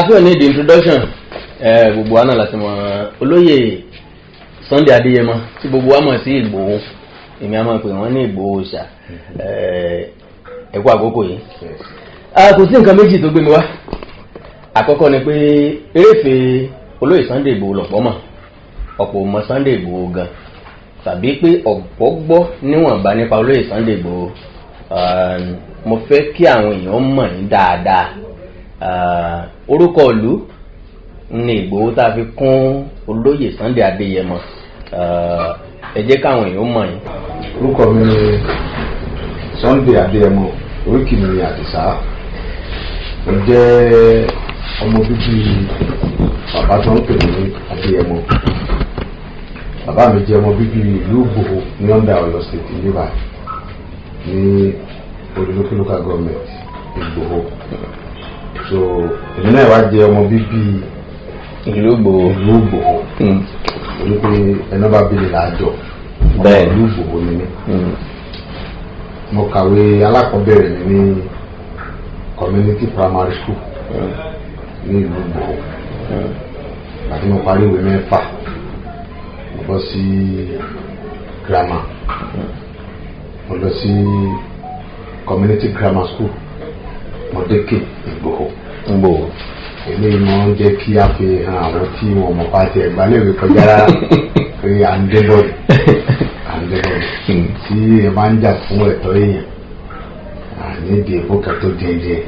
feel need introduction gbogbo wa náà láti mọ̀ olóyè Sunday Adéyẹmọ tí gbogbo wa mọ̀ sí Ìgbòho èmi a máa pè wọ́n ní Ìgbòho ṣá ẹ̀kú àkókò yìí kò sí nǹkan méjì tó gbé mi wá àkọ́kọ́ ni pé eréfèé olóyè Sunday Ìgbòho lọ̀pọ̀ mọ̀ ọ̀pọ̀ mọ̀ Sunday Ìgbòho gan tàbí pé ọ̀pọ̀ gbọ́ níwọ̀nba nípa olóyè Sunday Ìgbòho mo fẹ́ kí àwọn èèyàn mọ̀ ní dáadáa orúkọ ìlú ní Ìgbòho tá a fi kún olóyè Sunday Adéyẹmọ ẹ jẹ́ káwọn èèyàn mọ̀ yín. orúkọ mi ni Sunday Adéyẹmọ oríkì mi ni Àdìsá mo jẹ́ ọmọ bíbí bàbá tó ń pè ní Adéyẹmọ bàbá mi jẹ́ ọmọ bíbí ìlú Ìgbòho ní ọ̀ndà Ọ̀yọ́ state níbà ní olùlókè local government Ìgbòho so èmi náà wá jẹ́ ọmọ bíbí ìlú Ìgbòho torí pé ẹná bá bílẹ̀ láàjọ bẹ́ẹ̀ ìlú Ìgbòho ni mí mo kàwé alákọ̀ọ́bẹ̀rẹ̀ mi ní community primary school ní ìlú Ìgbòho àti mo parí ìwé mẹ́fà mo bọ́ sí grammar mo lọ sí community grammar school Mọ̀dékè Ìgbòho eléyìí máa ń jẹ́ kí a fi hàn àwọn tí wọn mọ̀ pàtẹ ìgbàlẹ́wé kọjá rárá pé à ń débọ̀dì tí ẹ máa ń jà fún ẹ̀tọ́ èèyàn níbi èbó kẹtó díẹ̀díẹ̀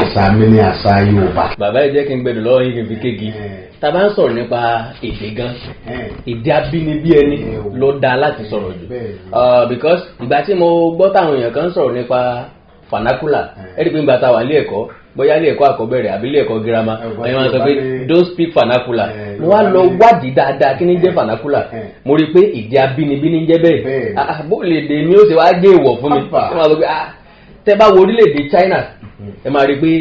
àṣà mi ní àṣà Yorùbá. bàbá ẹ jẹ́ kí n gbẹdùn lọ́wọ́ yín kí n fi kéegi tá a bá ń sọ̀rọ̀ nípa èdè gan èdè abínibí ẹni ló dáa láti sọ̀rọ̀ jù because ìgbà tí mo gbọ́ táwọn èèyàn kan ń sọ̀rọ̀ nípa vernacular ẹ rí i pé ìgbà tá a wà ní ẹ̀kọ́ bóyá ilé ẹ̀kọ́ àkọ́bẹ̀rẹ̀ àbí ilé ẹ̀kọ́ girama ẹ̀yin máa sọ pé don't speak vernacular mo wá lọ wádìí dáadáa kí ni jẹ́ vernacular mo rí i pé èdè abínibí ní jẹ́ bẹ́ẹ̀ bó lè dè mí ó ṣe wá jẹ́ ìwọ̀ fún mi ẹ máa sọ pé tẹ́ bá wo orílẹ̀-èdè China ẹ máa rí i pé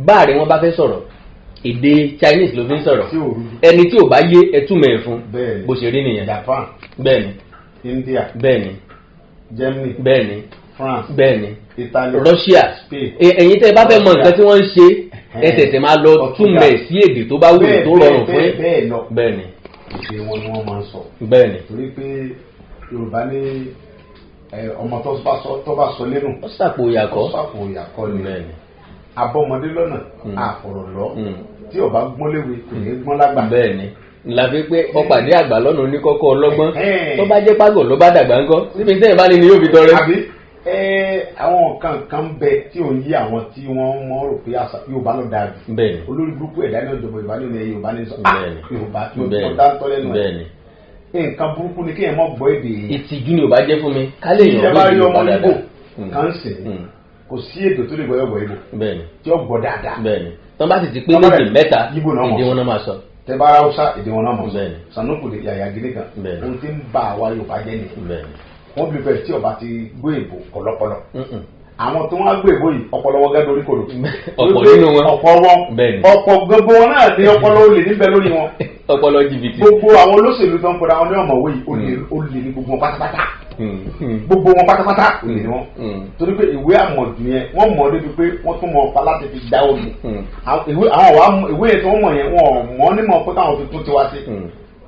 báàrí wọn bá fẹ́ sọ̀rọ̀ èdè Chinese ló fi ń sọ̀rọ̀ ẹni tí ò bá yé ẹtúmọ̀ ẹ̀ fún bó ṣe rí nìyẹn. Japan, bẹ́ẹ̀ni, India, bẹ́ẹ̀ni, Germany, bẹ́ẹ̀ni, France, bẹ́ẹ̀ni, Italy, Russia. ẹ̀yin tẹ́ bá fẹ́ mọ̀ nǹkan tí wọ́n ń ṣe ẹ tẹ̀sẹ̀ máa lọ túmọ̀ ẹ̀ sí èdè tó bá wù tó rọrùn fún yín. bẹ́ẹ̀ni, èdè wọn ni wọ́n máa ń sọ. bẹ́ẹ̀ni, torí pé Yorùbá ní ọmọ tó bá sọ lẹ́nu ó sàpò ìyàkọ́ ni abọ́mọdé lọ́nà àfọ̀rọ̀ lọ tí ọba gbọ́nléwe kò ní gbọ́n lágbà. bẹ́ẹ̀ni láfi pé ọ̀pàdé àgbà lọ́nà oníkọ́kọ́ ọlọ́gbọ́n tó bá jẹ́ págọ̀ ló bá dàgbà ńkọ́ níbi tẹ́yìn bá ní ni yóò fi tọrẹ. àbí àwọn nǹkan kan bẹ tí ò ń yí àwọn tí wọ́n mọ̀ rò pé àṣà Yorùbá ló dáa jù. bẹ́ẹ̀ni olórí burúkú ẹ̀dá ní ọ̀jọ̀gbọ́n Yorùbá ní ilẹ̀ Yorùbá ní sọ Yorùbá tí ó dá ń tọ́lẹ̀ nù. bẹ́ẹ̀ni nǹkan burúkú ni kéèyàn mọ̀ gbọ́ èdè yìí. ìtìjú ni ò bá jẹ́ fún mi ká lè yàn lórí Yorùbá dáadáa. kan sìn kò sí èdè tó lè gbọ́ yọ̀gbọ̀ Ìgbò. bẹ́ẹ̀ni tí ó gbọ́ dáadáa. bẹ́ẹ̀ni tọ́ bá sì ti pé méjì mẹ́ta èdè wọn náà máa sọ. tẹ bá Hausa èdè wọn náà mọ̀ sọ. bẹ́ẹ̀ni Sanoku lè yàyà gidi kan. bẹ́ẹ̀ni ohun tí ń bá àwa Yorùbá jẹ́ ni. bẹ́ẹ̀ni wọ́n bí bẹ́ẹ̀ tí ọba ti gbé èbò ọlọ́pọlọ. àwọn tó wọ́n á gbé èbò yìí ọpọlọ wọn gẹ́gẹ́ lórí kòrò. ọ̀pọ̀ nínú wọn ọ̀pọ̀ wọn ọ̀pọ̀ gbogbo wọn náà ní ọpọlọ olè níbẹ̀ lórí wọn. ọpọlọ jìbìtì. gbogbo àwọn olóṣèlú tó ń pọ̀dà wọn ní ọ̀mọ̀wé yìí olè ní gbogbo wọn pátápátá. gbogbo wọn pátápátá olè ní wọn. torí pé ìwé àmọ̀dù yẹn wọ́n mọ̀ débi pé wọ́n tún mọ̀ ọ̀pá láti fi dá omi. ìwé yẹn tí wọ́n mọ̀ yẹn wọ́n mọ̀ nímọ̀ pé káwọn fi tún tiwa sí.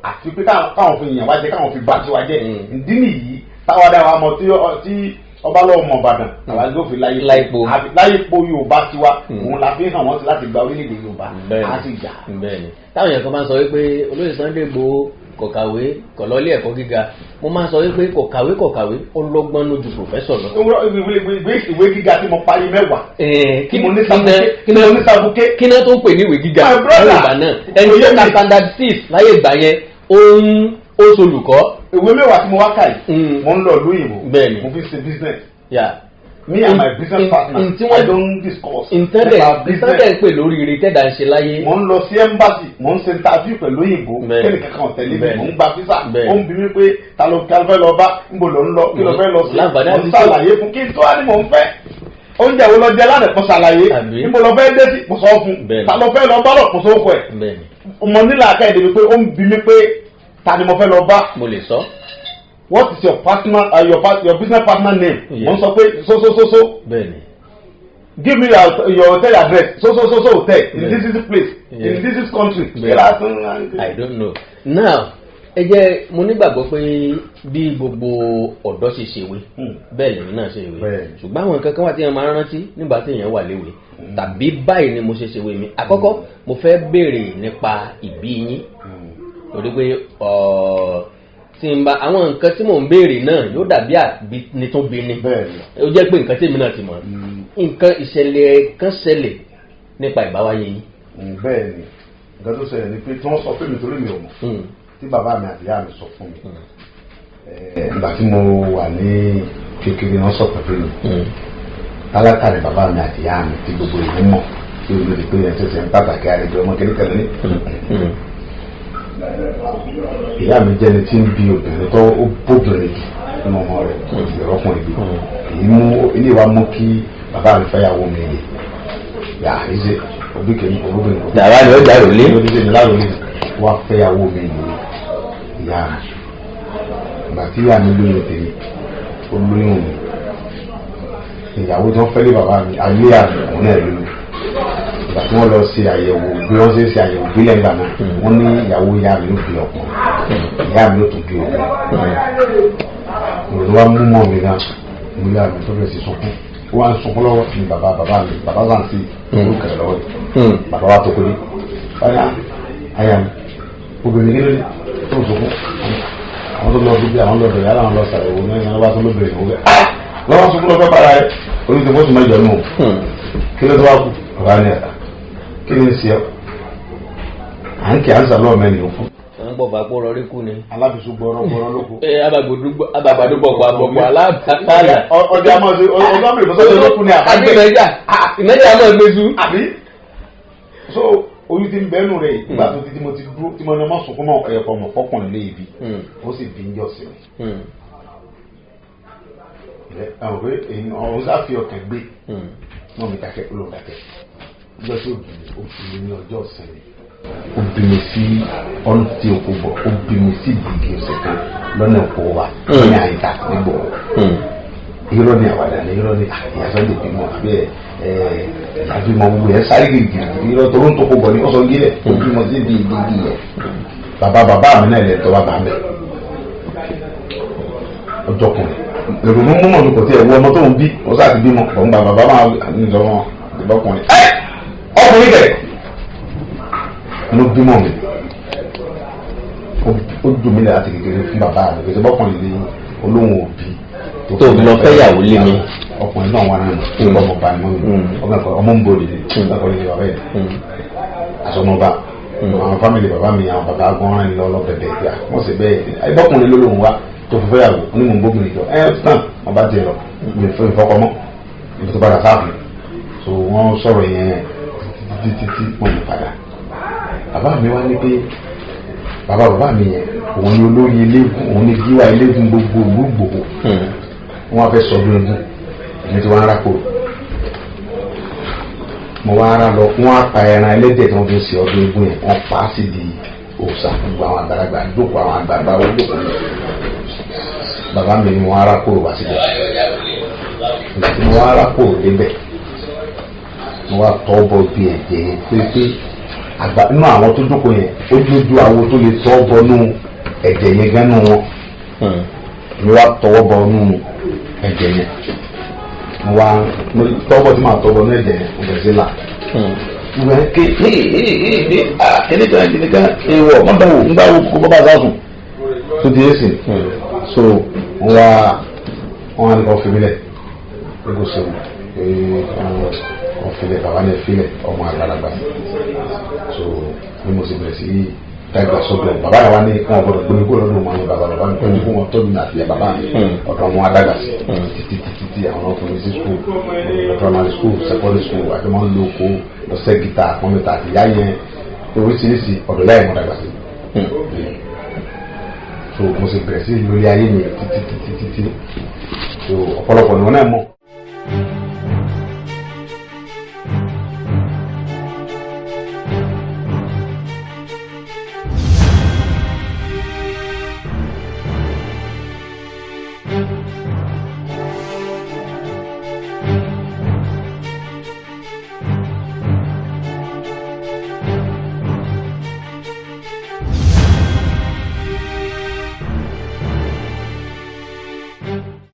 àti pé káwọn fi yàn wá jẹ káwọn fi bá tiwa jẹ. ìdí nìyí táwa dá wa mọ̀ tí ọba lọ́wọ́ mọ̀ Ìbàdàn àwọn agbófin láyépo Yorùbá tiwa òun la fi hàn wọ́n sí láti gba orílẹ̀-èdè Yorùbá àti ìjà. bẹ́ẹ̀ni táwọn èèyàn kan máa ń sọ wípé olóyè Sunday Igboho kò kàwé kò lọ ilé ẹ̀kọ́ gíga mo máa ń sọ wípé kò kàwé ọlọ́gbọ́n lójú pòfẹ́sọ̀ lọ. ìwé gíga tí mo parí 10 kí mo ní sàbùké. kí náà tó ń pè ní ìwé gíga Yorùbá náà ẹni tó ka standard 6 láyé ìgbà yẹn ó solùkọ́. ìwé 10 tí mo wá kà yìí mo ń lọ lóyìnbó mo fi ṣe business. Me and my business partner I don't discuss. ìtẹ́dẹ̀ ń pè lórí ire tẹ́dà ń ṣe láyé. mo ń lọ sí embassy mo ń ṣe interview pẹ̀lú òyìnbó kẹ́ni kankan tẹ̀lé mi mo ń gba visa ó ń bi mí pé ta ló fẹ́ lọ bá níbo ló ń lọ kí ló fẹ́ lọ sí mo ń ṣàlàyé fún kí n tó wá ní mò ń fẹ́ oúnjẹ wo lọ jẹ lánàá kó ṣàlàyé níbo lọ fẹ́ dé sí kó sọ fún ta ló fẹ́ lọ bá lọ kó sọ fún ẹ̀ mo nílò àká ìdèbí pé ó ń bi mí pé ta ni mo fẹ́ lọ bá. mo lè sọ. What is your partner your business partner name? Yes. Wọ́n sọ pé so. Bẹ́ẹ̀ni. give me your hotel address so hotel in this place in this country. I don't know. Now ẹ jẹ́ mo nígbàgbọ́ pé bí gbogbo ọ̀dọ́ ṣe ṣèwé bẹ́ẹ̀ lèmi náà ṣe ìwé ṣùgbọ́n àwọn nǹkan kan wà tí èèyàn máa ń rántí nígbà tí èèyàn wà léwe tàbí báyìí ni mo ṣe ṣèwé mi. Àkọ́kọ́ mo fẹ́ béèrè nípa ìbí yín torí pé tí n bá àwọn nǹkan tí mò ń béèrè náà yóò dàbí àbí ní tó bí ní ó jẹ́ pé nǹkan tí èmi náà ti mọ̀ nǹkan ìṣẹ̀lẹ̀ kan ṣẹlẹ̀ nípa ìbáwáyé yín. Bẹ́ẹ̀ ni nǹkan tó ṣẹlẹ̀ ni pé tí wọ́n sọ pé mi torí mi ò mọ̀ tí bàbá mi àti ìyá mi sọ fún mi ìgbà tí mo wà ní kékeré wọ́n sọ pẹ̀lú mi tálákà ni bàbá mi àti ìyá mi tí gbogbo ìlú mọ̀ tí o lè pé ẹ̀ṣẹ̀ṣẹ̀ ń pàtàkì àrègbè ọmọ kékeré ní. Ìyá mi jẹ́ni tí ń bi obìnrin tó bóbìnrin jù nínú ọmọ rẹ̀ ìrọ́kùnrin bí èyí mú ilé wa mú kí bàbá mi fẹ́yàwó mi yẹ yà á ṣe òbí kìíní olóbìnrin kò. Dàbá ni ó dàrú lé. Ó ti ṣe ní láàrú lé wá fẹ́yàwó mi yẹ ìyá mi ìgbà tí ìyá mi lóyún tèmi ó lóyún mi ìyàwó tí wọ́n fẹ́ lé bàbá mi ayé àmì òun náà lóyún ìgbà tí wọ́n lọ ṣe àyẹ̀wò bí wọ́n ṣe ń ṣe àyẹ̀wò bílẹ̀ ńgbà náà wọ́n ní ìyàwó ìyá mi ló fi ọkùnrin ìyá mi ló tún bí obìnrin òun wá mú mọ́ mi náà mo yá mi tó bẹ̀rẹ̀ sí sunkún ó wá ń sunkún lọ́wọ́ ní bàbá mi bàbá Zanti olùkẹ̀rẹ̀ lọ́wọ́ yìí bàbá wa tó kọ́ ní ọ̀yà àyà mi obìnrin kí ló dé tó ń sunkún àwọn tó lọ bí àwọn lọ́dọ̀ yàrá àwọn lọ sàrẹ̀wò náà yàrá wá tó lóbìnrin ìwé lọ́wọ́ sunkún lọ́fẹ́ para rẹ̀ orí tó fọ́sùn mẹ́jọ nù kí ló tó wá kú ọ̀rá ní ẹ̀ka kí ni ń ṣe ọ́ à ń kí à ń sàlọ́ mẹ́rin òkú. à ń gbọ́ bàpọ̀ rọrí kú ni. alábìsú gbọ́rọ̀ lóko. abàgbàdo bọ̀gbọ̀ alábàtàlà. ọjà máa ṣe ọjọ́ mi ìfọsọ́jọ́ ló kú ni àbí. ìmẹ́jà máa gbé sú. àbí so oyún ti ń bẹ́ẹ̀nù rẹ̀ nígbà tó ti mo ti dúró tí mo ní ọmọ sunkún mọ́ ẹ̀yọ̀kọ̀ ọmọ fọkùnrin lé ibi ó sì bí ń yọ̀ sí mi. àwọn pé ọ̀hún sáfì ọkàn gbé náà mi dákẹ́ ló ń dákẹ́ ọjọ́ tí ó bí ní ọjọ́ ìsinmi ó bí mi sí ọ̀nà tí o kò bọ̀ ó bí mi sí ìdíje ọ̀sẹ̀ kan lọ́nà òkú wa ní àyíká nígbò irọ́ ni àwàdà ni irọ́ ni ìyàsọ́ lè bímọ àbí àbímọ gbogbo yẹn sáré gírígírí irọ́ tó ń tó kó bọ̀ ní ọ̀sán gílẹ̀ ó bímọ sí ibi ìdíje yẹn bàbá mi náà lẹ̀ tọ́ bàbá mi ọjọ́ kan èrò ló mú mọ̀nù kò tí ẹ̀ wọ ọmọ tó ń bí wọ́n sáà ti bímọ òun bàbá máa ń sọ wọn ìbọkùnrin ọkùnrin kẹ̀ ló bímọ mi ó dùn mí láti kékeré fún bàbá mi kò sí bọ́kùnrin ní olóhùn òbí tó lọ fẹ́ yàwó lé mi ọkùnrin náà wà náà ọmọ bá ní ọmọ ń bòrè ní ọkùnrin ní bàbá yẹn àsọmọba àwọn fámìlì bàbá mi àwọn bàbá agbọ́nrán ní lọ́lọ́ bẹ̀bẹ̀ ìgbà wọ́n sì bẹ́ẹ̀ ẹgbọ́kùnrin ló lóhùn wa tó fẹ́ yàwó onímọ̀ gbógun ìjọ tán wọ́n bá tiẹ̀ lọ ìfọkọmọ́ ìfọ tó padà sáàfù so wọ́n sọ̀rọ̀ yẹn títí wọ́n mi padà bàbá mi wá ní pé bàbá mi yẹn òun ni olórí eléégún òun ni gíwá eléégún gbogbo olúgbòho wọ́n wá fẹ́ sọdún eégún èmi tí wọ́n á rákò mo wá ara lọ wọ́n á pa ẹran ẹlẹ́dẹ̀ tí wọ́n fi ń ṣe ọdún eégún yẹn wọ́n pa á sì di òòṣà gbogbo àwọn àgbàlagbà jókòó àwọn àgbààgbà ó jókòó bàbá mi ni wọ́n á rákò wá síbẹ̀ ìgbà tí mo wá rákò débẹ̀ mo wá tọ́ bọ bí ẹ̀jẹ̀ yẹn pé àgbà nínú àwọn tó jókòó yẹn ó dúdú àwo tó lè tọ́ bọ nú ẹ̀jẹ̀ yẹn gán nù wọn mo wá tọwọ́ bọ nú ẹ̀jẹ̀ yẹn mo wá tọ́wọ́ tí màá tọ́ bọ nú ẹ̀jẹ̀ yẹn mo bẹ̀rẹ̀ sí là mo bẹ̀rẹ̀ ké kìnìkan ìwọ mọ́tò wò ńgbà wo kó bá sá sùn tó ti yé sìn so wọ́n á ní kọ́ fi mí lẹ̀ kó sèwọ̀n ọ̀fìlẹ̀ bàbá ní ẹ̀fìlẹ̀ ọmọ àgbàlagbà so ní mo sì bẹ̀rẹ̀ sí dàgbà sọ́dọ̀ bàbá yà wá ní kí wọ́n gbọ́dọ̀ gbé kó lọ́dún wọn ní bàbá mi pẹ̀lú kó wọn tọ́jú ní àtìlẹ̀ bàbá mi ọ̀dọ̀ wọn adágbà sí títí àwọn ọkùnrin sí school primary school secondary school àti wọn lo oko lọ́sẹ̀ gíta kọ́mẹ́tà àti ìyá yẹn oríṣiríṣi ọ̀dọ̀ yá yẹn wọn dàgbà sí so mo sì bẹ̀rẹ̀ sí lórí ayé mi títí so ọ̀pọ̀lọpọ̀ ni wọn náà mọ̀.